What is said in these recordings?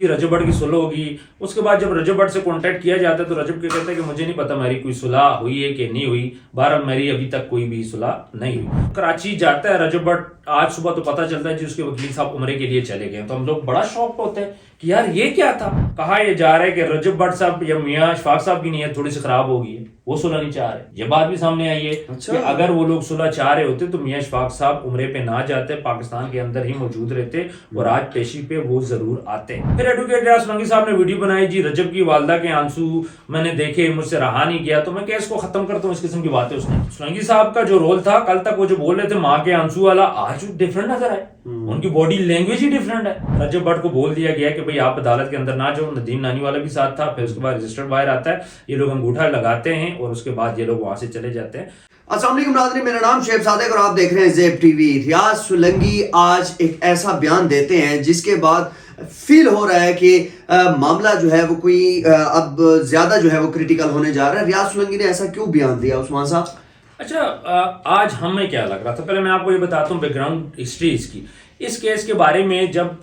रजब भट्ट की सुलह होगी। उसके बाद जब रजब भट्ट से कांटेक्ट किया जाता है तो रजब क्या कहता है कि मुझे नहीं पता मेरी कोई सुलह हुई है कि नहीं हुई। बहरहाल मेरी अभी तक कोई भी सुलह नहीं हुई। कराची जाता है रजब भट्ट, आज सुबह तो पता चलता है जी उसके वकील साहब उम्रे के लिए चले गए। तो हम लोग बड़ा शौक होते हैं कि यार ये क्या था। कहा यह जा रहा है कि रजब भट्ट साहब या मियां अशफाक साहब की नीयत थोड़ी सी खराब हो गई है, वो सुलह नहीं चाह रहे। ये बात भी सामने आई है कि अगर वो लोग सुलह चाह रहे होते तो मियां अशफाक साहब उम्रे पे ना जाते, पाकिस्तान के अंदर ही मौजूद रहते और आज पेशी पे वो जरूर आते। फिर एडवोकेट रियाज सुलंगी साहब ने वीडियो बनाई जी रजब की वालदा के आंसू मैंने देखे, मुझसे रहा नहीं गया तो मैं केस को खत्म करता हूँ। इस किस्म की बातें उसने। सुलंगी साहब का जो रोल था कल तक वो जो बोल रहे थे माँ के आंसू वाला, आज डिफरेंट नजर आए। उनकी बॉडी लैंग्वेज ही डिफरेंट है। रजब भट्ट को बोल दिया गया कि भाई आप अदालत के अंदर ना जाओ। नदीम नानी वाला भी साथ था। फिर उसके बाद रजिस्टर्ड बाहर आता है, ये लोग अंगूठा लगाते हैं और उसके बाद ये लोग वहां से चले जाते हैं। अस्सलाम वालेकुम नाज़रीन, मेरा नाम शेब सादिक और आप देख रहे हैं ज़ेब टीवी। रियाज सुलंगी आज एक ऐसा बयान देते हैं जिसके बाद फील हो रहा है कि मामला जो है वो कोई अब ज्यादा जो है वो क्रिटिकल होने जा रहा है। रियाज सुलंगी ने ऐसा क्यों बयान दिया उस्मान साहब? अच्छा, आज हमें क्या लग रहा था, पहले मैं आपको ये बताता हूँ बैकग्राउंड हिस्ट्री इसकी। इस केस के बारे में जब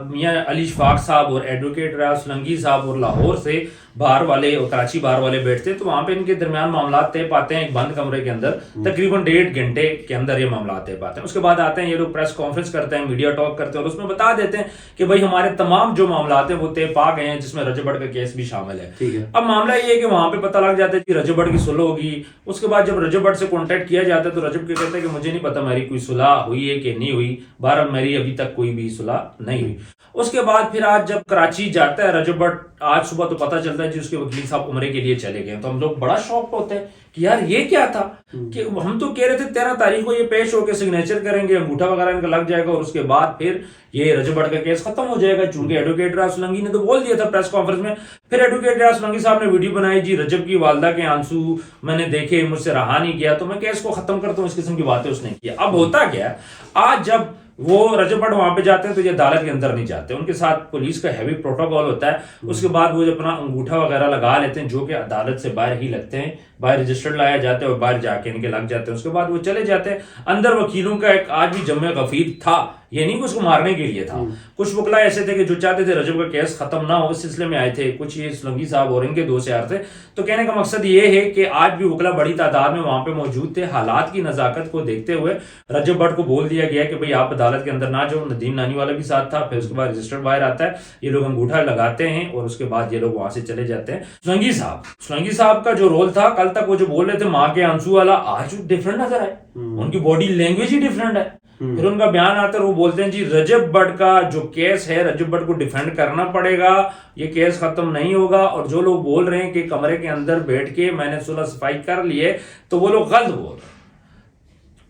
मियां अली अशफाक साहब और एडवोकेट रियाज सुलंगी साहब और लाहौर से बाहर वाले और कराची बाहर वाले बैठते तो वहां पे इनके दरमियान मामला तय पाते हैं एक बंद कमरे के अंदर। तकरीबन 1.5 घंटे के अंदर ये मामला तय पाते हैं। उसके बाद आते हैं ये लोग प्रेस कॉन्फ्रेंस करते हैं, मीडिया टॉक करते हैं और उसमें बता देते हैं कि भाई हमारे तमाम जो मामला हैं वो तय पा गए हैं, जिसमें रजब भट्ट का केस भी शामिल है। अब मामला ये है कि वहां पे पता लग जाता है कि रजब भट्ट की सुलह होगी। उसके बाद जब रजब भट्ट से कॉन्टेक्ट किया जाता है तो रजब क्या कहता है कि मुझे नहीं पता मेरी कोई सुलह हुई है कि नहीं हुई। बहरहाल मेरी अभी तक कोई भी सुलह नहीं हुई। उसके बाद फिर आज जब कराची जाता है रजब भट्ट, आज सुबह तो पता चलता है जी उसके वकील साहब उम्रे के लिए चले गए। तो हम लोग बड़ा शौक होते हैं कि यार ये क्या था। कि हम तो कह रहे थे 13 तारीख को ये पेश होकर सिग्नेचर करेंगे, अंगूठा वगैरह इनका लग जाएगा और उसके बाद फिर ये रजब भट्ट का केस खत्म हो जाएगा। चूंकि एडवोकेट रियाज सुलंगी ने तो बोल दिया था प्रेस कॉन्फ्रेंस में। फिर एडवोकेट रियाज सुलंगी साहब ने वीडियो बनाई जी रजब की वालदा के आंसू मैंने देखे, मुझसे रहा नहीं गया तो मैं केस को खत्म करता हूँ। इस किस्म की बातें उसने की। अब होता क्या, आज जब वो रजब भट्ट वहां पे जाते हैं तो ये अदालत के अंदर नहीं जाते, उनके साथ पुलिस का हैवी प्रोटोकॉल होता है। उसके बाद वो जो अपना अंगूठा वगैरह लगा लेते हैं जो कि अदालत से बाहर ही लगते हैं, बाहर रजिस्टर्ड लाया जाता है और बाहर जाके इनके लग जाते हैं। उसके बाद वो चले जाते हैं। अंदर वकीलों का एक आज भी जम्मे गफीर था, ये नहीं कि उसको मारने के लिए था। कुछ वकला ऐसे थे कि जो चाहते थे रजब का केस खत्म ना हो, इस सिलसिले में आए थे। कुछ ये सुलंगी साहब और इनके दोस्त यार थे। तो कहने का मकसद ये है कि आज भी वकला बड़ी तादाद में वहां पे मौजूद थे। हालात की नजाकत को देखते हुए रजब भट्ट को बोल दिया गया कि भाई आप अदालत के अंदर ना जाओ। नदीम नानी वाला भी साथ था। फिर उसके बाद रजिस्टर्ड बाहर आता है, ये लोग अंगूठा लगाते हैं और उसके बाद ये लोग वहां से चले जाते हैं। सुलंगी साहब का जो रोल था कल तक वो जो बोल रहे थे माँ के आंसू वाला, आज डिफरेंट नजर आए। उनकी बॉडी लैंग्वेज ही डिफरेंट है। फिर उनका बयान आता है, वो बोलते हैं जी रजब भट्ट का जो केस है रजब भट्ट को डिफेंड करना पड़ेगा, ये केस खत्म नहीं होगा। और जो लोग बोल रहे हैं कि कमरे के अंदर बैठ के मैंने सुलह सफाई कर लिए, तो वो लोग गलत बोल रहे हैं।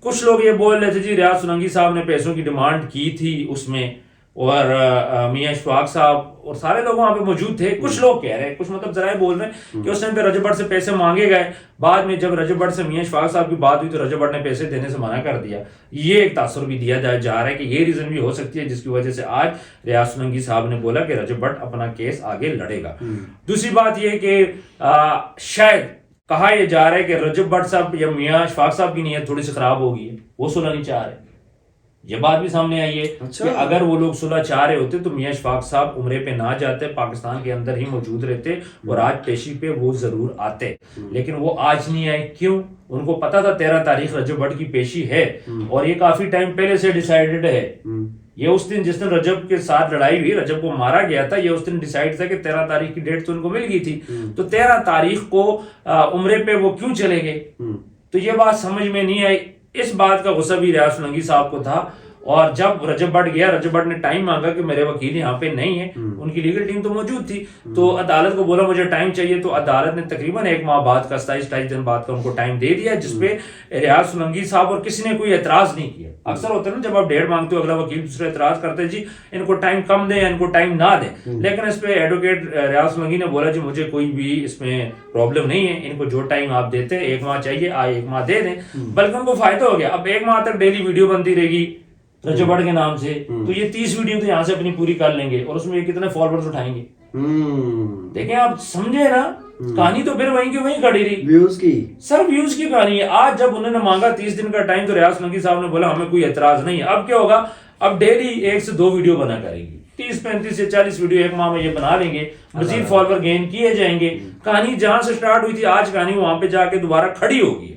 कुछ लोग ये बोल रहे थे जी रियाज सुलंगी साहब ने पैसों की डिमांड की थी उसमें, और मियां अशफाक साहब और सारे लोग वहां पे मौजूद थे। कुछ लोग कह रहे हैं, कुछ मतलब जरा बोल रहे हैं कि उस टाइम पे रजब भट्ट से पैसे मांगे गए। बाद में जब रजब भट्ट से मियां अशफाक साहब की बात हुई तो रजब भट्ट ने पैसे देने से मना कर दिया। ये एक तासुर भी दिया जा रहा है कि ये रीजन भी हो सकती है जिसकी वजह से आज रियाज सुलंगी साहब ने बोला कि रजब भट्ट अपना केस आगे लड़ेगा। दूसरी बात यह कि शायद कहा यह जा रहा है कि रजब भट्ट साहब या मियां अशफाक साहब की नीयत थोड़ी सी खराब हो गई है, वो सुलह नहीं चाह रहे। ये बात भी सामने आई है कि अगर वो लोग सुलह चाह रहे होते तो मियां अशफाक साहब उम्रे पे ना जाते, पाकिस्तान के अंदर ही मौजूद रहते और आज पेशी पे वो जरूर आते। लेकिन वो आज नहीं आए। क्यों? उनको पता था 13 तारीख रजब भट्ट की पेशी है और ये काफी टाइम पहले से डिसाइडेड है। ये उस दिन जिस दिन रजब के साथ लड़ाई हुई, रजब को मारा गया था, ये उस दिन डिसाइड था कि 13 तारीख की डेट तो उनको मिल गई थी। तो 13 तारीख को उम्रे पे वो क्यों चले गए? तो ये बात समझ में नहीं आई। इस बात का गुस्सा भी रियाज सुलंगी साहब को था। और जब रजब भट्ट गया, रजब भट्ट ने टाइम मांगा कि मेरे वकील यहाँ पे नहीं है, उनकी लीगल टीम तो मौजूद थी। तो अदालत को बोला मुझे टाइम चाहिए, तो अदालत ने तकरीबन 1 माह बाद का 27 दिन बाद का उनको टाइम दे दिया, जिसपे रियाज सुलंगी साहब और किसी ने कोई एतराज नहीं किया। अक्सर होता है ना, जब आप 1.5 मांगते हो अगला वकील दूसरे एतराज करते हैं जी इनको टाइम कम दे या इनको टाइम ना दे। लेकिन इस पे एडवोकेट रियाज सुलंगी ने बोला जी मुझे कोई भी इसमें प्रॉब्लम नहीं है, इनको जो टाइम आप देते हैं 1 माह चाहिए, 1 माह दे दें। बल्कि उनको फायदा हो गया। अब 1 माह तक डेली वीडियो बनती रहेगी रजब भट्ट के नाम से, तो ये 30 वीडियो तो यहाँ से अपनी पूरी कर लेंगे और उसमें ये कितने फॉलोअर्स उठाएंगे। देखें आप, समझे ना, कहानी तो फिर वहीं की वहीं खड़ी रही। व्यूज की, सर व्यूज की कहानी है। आज जब उन्होंने मांगा 30 दिन का टाइम तो रियाज सुलंगी साहब ने बोला हमें कोई एतराज नहीं है। अब क्या होगा, अब डेली 1 से 2 वीडियो बना करेगी। 30-35 से 40 वीडियो एक माह में ये बना लेंगे, मजीद फॉलोवर गेन किए जाएंगे। कहानी जहां से स्टार्ट हुई थी आज कहानी वहां पे जाके दोबारा खड़ी होगी।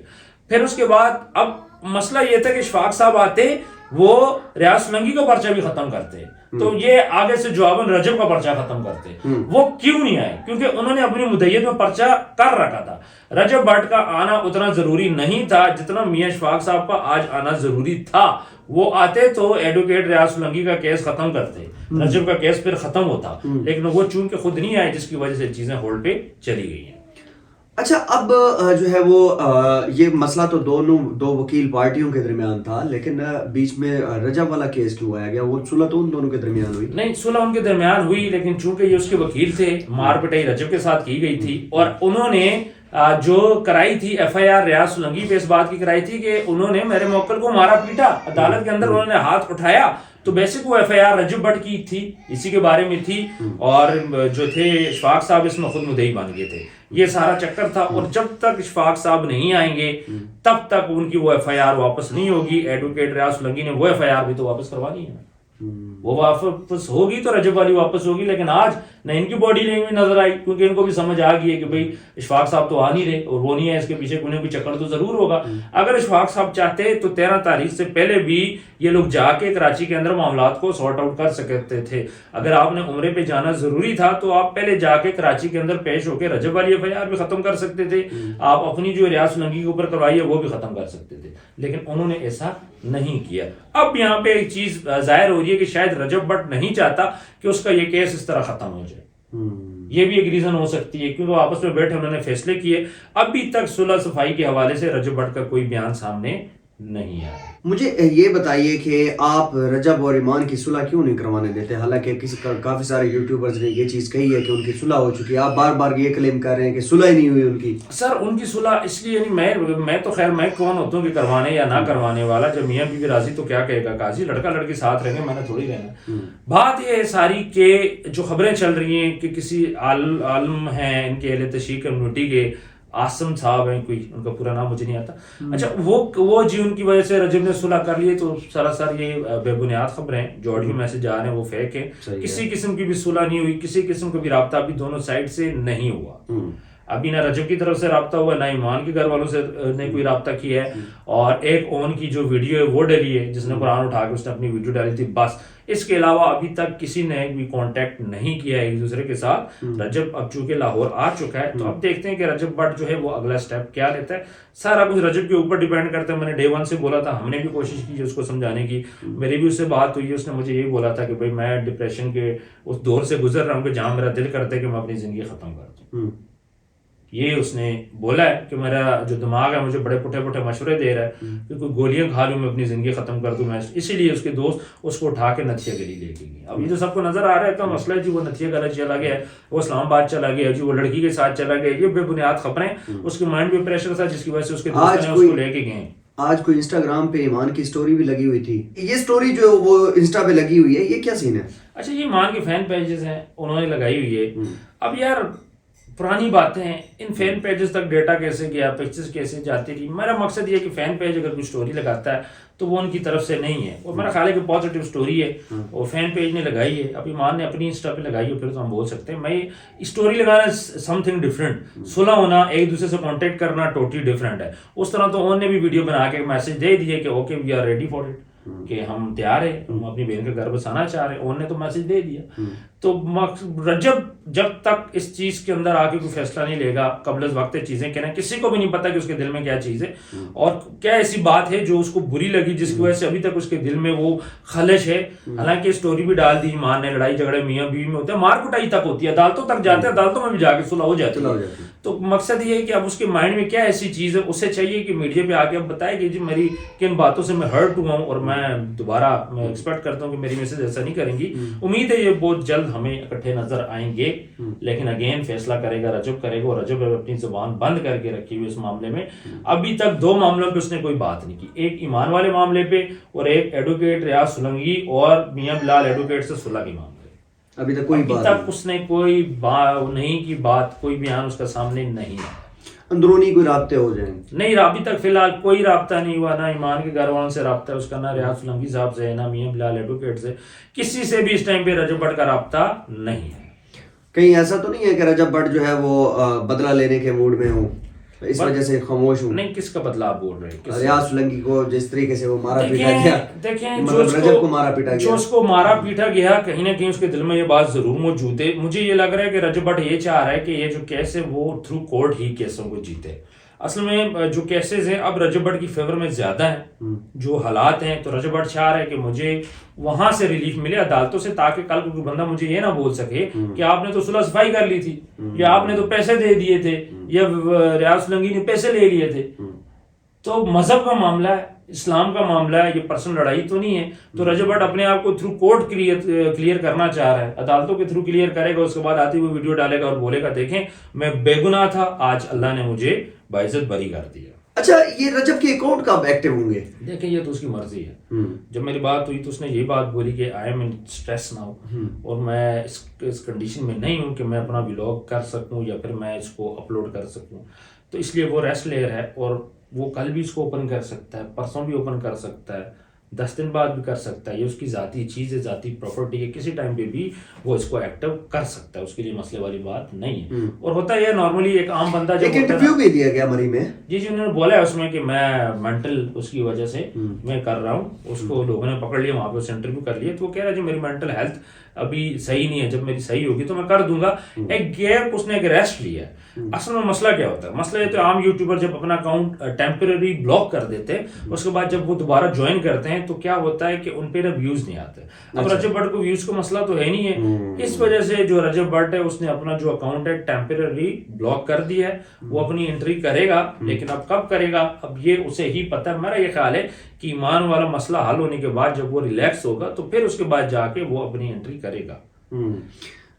फिर उसके बाद अब मसला ये था कि इशफाक साहब आते, वो रियाज सोलंकी का पर्चा भी खत्म करते, तो ये आगे से जवाबन रजब का पर्चा खत्म करते। वो क्यों नहीं आए? क्योंकि उन्होंने अपनी मुद्दत में पर्चा कर रखा था। रजब भट्ट का आना उतना जरूरी नहीं था जितना मियां इशफाक साहब का आज आना जरूरी था। वो आते तो एडवोकेट रियाज सोलंकी का केस खत्म करते, रजब का केस फिर खत्म होता, लेकिन वो चूंकि खुद नहीं आए, जिसकी वजह से चीजें होल्ड पे चली गई हैं। अच्छा, अब जो है वो ये मसला तो दो वकील पार्टियों के दरमियान था, लेकिन बीच में रजब वाला केस क्यों आया गया? वो सुलह तो उन दोनों के दरमियान हुई? नहीं, सुलह उनके दरमियान हुई, लेकिन चूंकि ये उसके वकील थे, मार पिटाई रजब के साथ की गई थी, और उन्होंने जो कराई थी FIR रियाज सोलंकी पे इस बात की कराई थी कि उन्होंने मेरे मौक्कल को मारा पीटा, अदालत के अंदर उन्होंने हाथ उठाया, तो बेसिक वो FIR रजब भट्ट की थी, इसी के बारे में थी, और जो थे इशफाक साहब इसमें खुद मुद्दई बन गए थे। ये सारा चक्कर था, और जब तक इशफाक साहब नहीं आएंगे तब तक उनकी वो FIR वापस नहीं होगी। एडवोकेट रियाज सोलंकी ने वो FIR भी तो वापस करवानी है, वो वापस होगी तो रजब वाली वापस होगी। लेकिन आज न इनकी बॉडी लैंग्वेज नजर आई, क्योंकि इनको भी समझ आ गई है कि भाई इशफाक साहब तो आ नहीं रहे, और वो नहीं है, इसके पीछे कोई चक्कर तो जरूर होगा। अगर इशफाक साहब चाहते तो 13 तारीख से पहले भी ये लोग जाके कराची के अंदर मामलात को सॉर्ट आउट कर सकते थे। अगर आपने उम्रे पे जाना जरूरी था तो आप पहले जाके कराची के अंदर पेश होकर रजब वाली FIR भी खत्म कर सकते थे, आप अपनी जो रियाज सोलंकी के ऊपर करवाई है वो भी खत्म कर सकते थे, लेकिन उन्होंने ऐसा नहीं किया। अब यहाँ पे एक चीज जाहिर हो रही है कि शायद रजब भट्ट नहीं चाहता कि उसका ये केस इस तरह खत्म हो जाए। ये भी एक रीजन हो सकती है, क्योंकि आपस में बैठे उन्होंने फैसले किए। अभी तक सुलह सफाई के हवाले से रजब भट्ट का कोई बयान सामने नहीं आया। मुझे ये बताइए कि आप रजब और ईमान की सुलह क्यों नहीं करवाने देते? हालांकि काफी सारे यूट्यूबर्स ने ये चीज कही है कि उनकी सुलह हो चुकी है, आप बार बार ये क्लेम कर रहे हैं कि सुलह ही नहीं हुई उनकी। सर, उनकी सुलह इसलिए नहीं, मैं तो खैर मैं कौन होता हूँ कि करवाने या ना करवाने वाला। जब मियाँ बीवी राजी तो क्या कहेगा काजी, लड़का लड़की साथ रहेंगे, मैंने थोड़ी रहना। बात ये है सारी के जो खबरें चल रही हैं कि किसी आलम हैं इनके अहले तशरीह कम्युनिटी के, आसम साहब हैं कोई, उनका पूरा नाम मुझे नहीं आता। अच्छा, वो जी उनकी वजह से रजब ने सुलह कर लिए, तो सरासर ये बेबुनियाद खबरें, जो ऑडियो मैसेज आ रहे हैं वो फेक है। किसी किस्म की भी सुलह नहीं हुई, किसी किस्म का भी राब्ता भी दोनों साइड से नहीं हुआ। अभी ना रजब की तरफ से राब्ता हुआ, ना ईमान के घर वालों से ने कोई राब्ता किया है, और एक ओन की जो वीडियो है वो डली है, जिसने कुरान उठा के उसने अपनी वीडियो डाली थी, बस। इसके अलावा अभी तक किसी ने भी कांटेक्ट नहीं किया है एक दूसरे के साथ। रजब अब चूंकि लाहौर आ चुका है, तो अब देखते हैं कि रजब भट्ट जो है वो अगला स्टेप क्या लेता है। सारा कुछ रजब के ऊपर डिपेंड करता है। मैंने डे 1 से बोला था, हमने भी कोशिश की उसको समझाने की, मेरी भी उससे बात हुई है, उसने मुझे यही बोला था कि भाई मैं डिप्रेशन के उस दौर से गुजर रहा हूँ कि जहाँ मेरा दिल करता है कि मैं अपनी जिंदगी खत्म कर दूँ। ये उसने बोला है कि मेरा जो दिमाग है मुझे बड़े पुठे पुठे मशवरे दे रहा है कि कोई गोलियां खा लूं मैं अपनी जिंदगी खत्म कर दूं मैं। इसीलिए उसके दोस्त उसको उठा के नथिया गली लेके गए। अब ये जो सबको नजर आ रहा है तो मसला है जी, वो नथिया गला चला गया, वो इस्लामाबाद चला गया जी, वो लड़की के साथ चला गया, ये बेबुनियाद खबरें। उसके माइंड में प्रेशर था जिसकी वजह से उसके दोस्त ने उसको लेके गए। आज कोई इंस्टाग्राम पे ईमान की स्टोरी भी लगी हुई थी, ये स्टोरी जो वो इंस्टा पे लगी हुई है, ये क्या सीन है? अच्छा, ये ईमान के फैन पेजेस हैं, उन्होंने लगाई हुई है। अब यार पुरानी बातें हैं, इन फैन पेजेस तक डेटा कैसे गया, पिक्चर्स कैसे जाती रही। मेरा मकसद ये कि फैन पेज अगर कोई स्टोरी लगाता है तो वो उनकी तरफ से नहीं है, वो मेरा ख्याल है कि पॉजिटिव स्टोरी है, वो फैन पेज ने लगाई है। अब ईमान ने अपनी इंस्टा पे लगाई है, फिर तो हम बोल सकते हैं। मैं स्टोरी लगाना समथिंग डिफरेंट, सुलह होना, एक दूसरे से कांटेक्ट करना टोटली डिफरेंट है। उस तरह तो उन्होंने भी वीडियो बना के मैसेज दे दिए कि okay we are ready for it, कि हम तैयार है, हम अपनी बहन का घर बसाना चाह रहे हैं। उन्होंने तो मैसेज दे दिया। तो रजब जब तक इस चीज के अंदर आके कोई फैसला नहीं लेगा, कबल वक्त चीजें कहना, किसी को भी नहीं पता कि उसके दिल में क्या चीज है और क्या ऐसी बात है जो उसको बुरी लगी जिसकी वजह से अभी तक उसके दिल में वो खलिश है। हालांकि स्टोरी भी डाल दी ईमान ने, लड़ाई झगड़े मियां बीवी में होते हैं, मार कुटाई तक होती है, अदालतों तक जाते हैं, अदालतों में भी जाके सुलह हो जाती है। तो मकसद ये है कि अब उसके माइंड में क्या ऐसी चीज है, उसे चाहिए कि मीडिया पे आके अब बताए कि जी मेरी किन बातों से मैं हर्ट हुआ हूँ, और मैं दोबारा मैं एक्सपेक्ट करता हूँ कि मेरी मैसेज ऐसा नहीं करेंगी। उम्मीद है ये बहुत जल्द हमें इकट्ठे नजर आएंगे, लेकिन अगेन फैसला करेगा रजब करेगा, और रजब अपनी जुबान बंद करके रखी हुई इस मामले में। अभी तक 2 मामलों पे उसने कोई बात नहीं की, एक ईमान वाले मामले पे और एक एडवोकेट रियाज सोलंकी और मियां बिलाल एडवोकेट से सुलह के मामले। अभी तक कोई बात उसने कोई नहीं की बात, कोई बयान उसका सामने नहीं है। اندرونی کوئی رابطے ہو جائیں؟ نہیں، ابھی تک فی الحال کوئی رابطہ نہیں ہوا، نہ ایمان کے گھر والوں سے رابطہ ہے اس کا، نہ ریاض سولنگی صاحب سے، نہ میاں بلال ایڈوکیٹ سے، کسی سے بھی اس ٹائم پہ رجب بٹ کا رابطہ نہیں ہے۔ کہیں ایسا تو نہیں ہے کہ رجب بٹ جو ہے وہ بدلہ لینے کے موڈ میں ہوں، اس وجہ سے خاموش ہوں؟ نہیں، کس کا بدلہ آپ بول رہے ہیں؟ ریاض سولنگی کو جس طریقے سے وہ مارا پیٹا گیا، دیکھیں مطلب رجب کو مارا پیٹا گیا، جو اس کو مارا پیٹا گیا، کہیں نہ کہیں اس کے دل میں یہ بات ضرور موجود ہے۔ مجھے یہ لگ رہا ہے کہ رجب بٹ یہ چاہ رہا ہے کہ یہ جو کیس ہے وہ تھرو کورٹ ہی کیسوں کو جیتے۔ اصل میں جو کیسز ہیں اب رجب بٹ کی فیور میں زیادہ ہیں، جو حالات ہیں، تو رجب بٹ چاہ رہا ہے کہ مجھے وہاں سے ریلیف ملے عدالتوں سے، تاکہ کل کو کوئی بندہ مجھے یہ نہ بول سکے کہ آپ نے تو صلح صفائی کر لی تھی، یا آپ نے تو پیسے دے دیے تھے، یا ریاض سولنگی نے پیسے لے لیے تھے۔ تو مذہب کا معاملہ ہے، اسلام کا معاملہ ہے، یہ پرسنل لڑائی تو نہیں ہے۔ تو رجب بٹ اپنے آپ کو تھرو کورٹ کلیئر کرنا چاہ رہا ہے، عدالتوں کے تھرو کلیئر کرے گا، اس کے بعد آتی ہوئی ویڈیو ڈالے گا اور بولے گا دیکھیں میں بے گناہ تھا، آج اللہ نے مجھے باعزت بری کر دیا۔ اچھا، یہ رجب کے اکاؤنٹ کب ایکٹیو ہوں گے؟ دیکھیں یہ تو اس کی مرضی ہے۔ جب میری بات ہوئی تو اس نے یہ بات بولی کہ I am in stress now, اور میں اس کنڈیشن میں نہیں ہوں کہ میں اپنا ولاگ کر سکوں یا پھر میں اس کو اپلوڈ کر سکوں، تو اس لیے وہ ریسٹ لے رہا ہے، اور وہ کل بھی اس کو اوپن کر سکتا ہے، پرسوں بھی اوپن کر سکتا ہے، 10 دن بعد بھی کر سکتا ہے، یہ اس کی ذاتی چیز ہے، ذاتی پراپرٹی ہے، کسی ٹائم پہ بھی وہ اس کو ایکٹیو کر سکتا ہے، اس کے لیے مسئلے والی بات نہیں ہے۔ اور ہوتا ہے نارملی ایک عام بندہ جب ایک انٹرویو بھی دیا گیا مری میں، جی انہوں نے بولا ہے اس میں کہ میں مینٹل اس کی وجہ سے میں کر رہا ہوں، اس کو لوگوں نے پکڑ لیا، وہاں پہ اس انٹرویو کر لیا، تو وہ کہہ رہا ہے جی میری مینٹل ہیلتھ ابھی صحیح نہیں ہے، جب میری صحیح ہوگی تو میں کر دوں گا۔ ایک گیپ اس نے ایک ریسٹ لیا ہے۔ اصل میں مسئلہ کیا ہوتا ہے؟ مسئلہ یہ تو عام یوٹیوبر جب اپنا اکاؤنٹ ٹیمپرری بلاک کر دیتے ہیں، اس کے بعد جب وہ دوبارہ جوائن کرتے ہیں تو کیا ہوتا ہے کہ ان پہ ویوز نہیں آتے۔ اب رجب بٹ کو ویوز کا مسئلہ تو ہے نہیں ہے، اس وجہ سے جو رجب بٹ ہے اس نے اپنا جو اکاؤنٹ ہے ٹیمپرری بلاک کر دیا ہے۔ وہ اپنی انٹری کرے گا، لیکن اب کب کرے گا اب یہ اسے ہی پتہ ہے۔ میرا یہ خیال ہے کہ ایمان والا مسئلہ حل ہونے کے بعد جب وہ ریلیکس ہوگا تو پھر اس کے بعد جا کے وہ اپنی انٹری کرے گا۔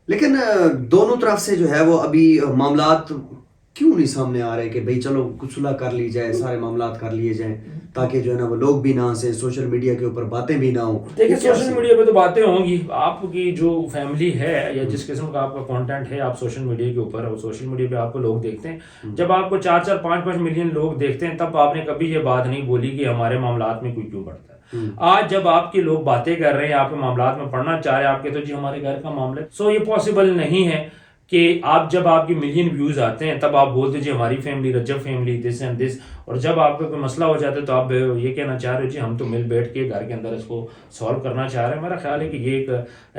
لیکن دونوں طرف سے جو ہے وہ ابھی معاملات کیوں نہیں سامنے آ رہے کہ بھئی چلو کچھ صلح کر لی جائے، سارے معاملات کر لیے جائیں، تاکہ جو ہے نا وہ لوگ بھی نہ ہنسیں، سوشل میڈیا کے اوپر باتیں بھی نہ ہوں؟ دیکھیں سوشل میڈیا پہ تو باتیں ہوں گی، آپ کی جو فیملی ہے یا جس قسم کا آپ کا کانٹینٹ ہے، آپ سوشل میڈیا کے اوپر اور سوشل میڈیا پہ آپ کو لوگ دیکھتے ہیں، جب آپ کو 4-4 5-5 ملین لوگ دیکھتے ہیں، تب آپ نے کبھی یہ بات نہیں بولی کہ ہمارے معاملات میں کوئی کیوں پڑتا ہے۔ آج جب آپ کے لوگ باتیں کر رہے ہیں، آپ کے معاملات میں پڑھنا چاہ رہے ہیں، آپ کے تو جی ہمارے گھر کا معاملہ ہے، سو یہ پاسبل نہیں ہے کہ آپ جب آپ کی ملین ویوز آتے ہیں تب آپ بولتے جی ہماری family, Rajab family, this and this, اور جب آپ کا کوئی مسئلہ ہو جاتا ہے تو آپ یہ کہنا چاہ رہے ہو جی ہم تو مل بیٹھ کے گھر کے اندر اس کو سالو کرنا چاہ رہے ہیں۔ میرا خیال ہے کہ یہ ایک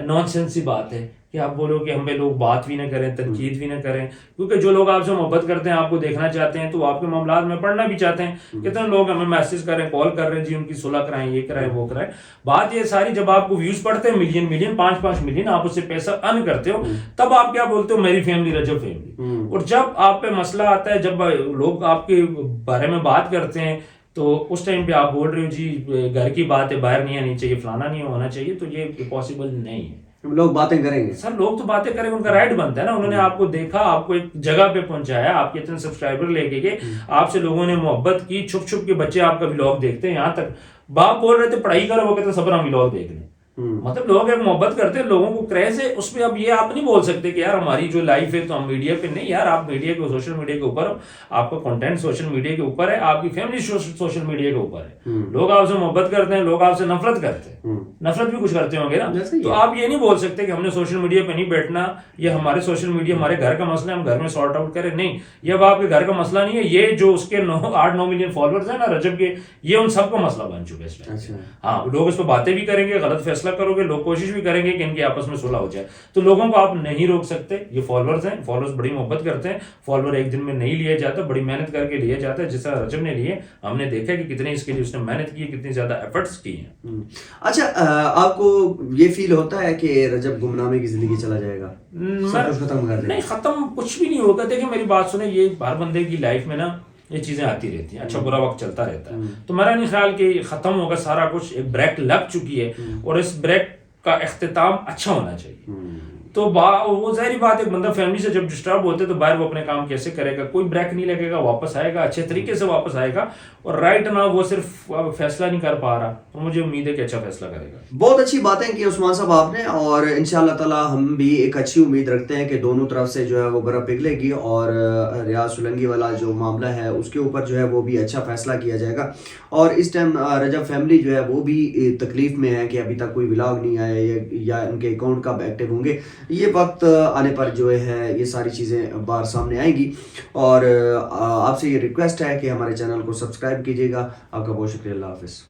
نان سینس بات ہے کہ آپ بولو کہ ہمیں لوگ بات بھی نہ کریں، تنقید بھی نہ کریں، کیونکہ جو لوگ آپ سے محبت کرتے ہیں، آپ کو دیکھنا چاہتے ہیں، تو وہ آپ کے معاملات میں پڑھنا بھی چاہتے ہیں۔ کتنے لوگ ہمیں میسج کریں، کال کر رہے ہیں جی ان کی صلح کرائیں، یہ کرائیں، وہ کرائیں۔ بات یہ ساری جب آپ کو ویوز پڑھتے ہیں ملین 5-5 ملین، آپ اس سے پیسہ ارن کرتے ہو، تب آپ کیا بولتے ہو میری فیملی، رجب فیملی۔ اور جب آپ پہ مسئلہ آتا ہے، جب لوگ آپ کے بارے میں بات کرتے ہیں، تو اس ٹائم پہ آپ بول رہے ہو جی گھر کی بات ہے، باہر نہیں آنی چاہیے، فلانا نہیں ہونا چاہیے، تو یہ پاسبل نہیں ہے۔ لوگ باتیں کریں گے سر، لوگ تو باتیں کریں گے، ان کا رائٹ بنتا ہے نا۔ انہوں نے آپ کو دیکھا، آپ کو ایک جگہ پہ پہنچایا، آپ کے اتنے سبسکرائبر لے کے گئے، آپ سے لوگوں نے محبت کی، چھپ چھپ کے بچے آپ کا ولاگ دیکھتے ہیں، یہاں تک باپ بول رہے تھے پڑھائی کرو، وہ کہتے ہیں صبر ہم ولاگ دیکھ لیں۔ مطلب لوگ ایک محبت کرتے ہیں، لوگوں کو کریز ہے اس پہ۔ اب یہ آپ نہیں بول سکتے کہ یار ہماری جو لائف ہے تو ہم میڈیا پہ نہیں، یار آپ میڈیا کے سوشل میڈیا کے اوپر، آپ کا کنٹینٹ سوشل میڈیا کے اوپر ہے، آپ کی فیملی سوشل میڈیا کے اوپر ہے۔ لوگ آپ سے محبت کرتے ہیں، لوگ آپ سے نفرت کرتے ہیں، نفرت بھی کچھ کرتے ہوں گے نا۔ تو آپ یہ نہیں بول سکتے کہ ہم نے سوشل میڈیا پہ نہیں بیٹھنا، یہ ہمارے سوشل میڈیا ہمارے گھر کا مسئلہ ہے، ہم گھر میں سارٹ آؤٹ کریں۔ نہیں، یہ اب آپ کے گھر کا مسئلہ نہیں ہے، یہ جو اس کے 8-9 ملین فالوورز ہیں نا رجب کے، یہ ان سب کا مسئلہ بن چکا ہے اس ٹائم۔ ہاں، لوگ اس پہ باتیں بھی کریں گے، غلط فیصلہ کرو گے، لوگ کوشش بھی کریں گے کہ ان کی آپس میں صلح ہو جائے، تو لوگوں کو آپ نہیں روک سکتے۔ یہ فالوورز ہیں، فالوورز بڑی محبت کرتے ہیں، فالوور ایک دن میں نہیں لیا جاتا، بڑی محنت کر کے لیا جاتا ہے، جس طرح رجب نے لیے، ہم نے دیکھا کہ کتنے اس کے لیے اس نے محنت کی، کتنی زیادہ ایفرٹس کی ہیں۔ اچھا، آپ کو یہ فیل ہوتا ہے کہ رجب گمنامے کی زندگی چلا جائے گا، سب کچھ ختم کر دے گا؟ نہیں، ختم کچھ بھی نہیں ہوگا۔ دیکھیں میری بات سنیں، یہ ہر بندے کی لائف میں نا یہ چیزیں آتی رہتی ہیں، اچھا برا وقت چلتا رہتا ہے، تو میرا نہیں خیال کہ ختم ہوگا سارا کچھ، ایک بریک لگ چکی ہے اور اس بریک کا اختتام اچھا ہونا چاہیے۔ तो वो ज़ाहिर बात है, बंदा फैमिली से जब डिस्टर्ब होते तो बाहर वो अपने काम कैसे करेगा, कोई ब्रेक नहीं लगेगा, वापस आएगा, अच्छे तरीके से वापस आएगा। और राइट ना वो सिर्फ फैसला नहीं कर पा रहा, तो मुझे उम्मीद है कि अच्छा फैसला करेगा। बहुत अच्छी बातें की उस्मान साहब आपने, और इंशाअल्लाह ताला हम भी एक अच्छी उम्मीद रखते हैं कि दोनों तरफ से जो है वो बर्फ पिघलेगी और रियाज सोलंकी वाला जो मामला है उसके ऊपर जो है वो भी अच्छा फैसला किया जाएगा। और इस टाइम रजब फैमिली जो है वो भी तकलीफ में है कि अभी तक कोई व्लॉग नहीं आया या उनके अकाउंट कब एक्टिव होंगे। ये वक्त आने पर जो है ये सारी चीज़ें बाहर सामने आएंगी। और आपसे ये रिक्वेस्ट है कि हमारे चैनल को सब्सक्राइब कीजिएगा। आपका बहुत शुक्रिया। अल्लाह हाफिज़।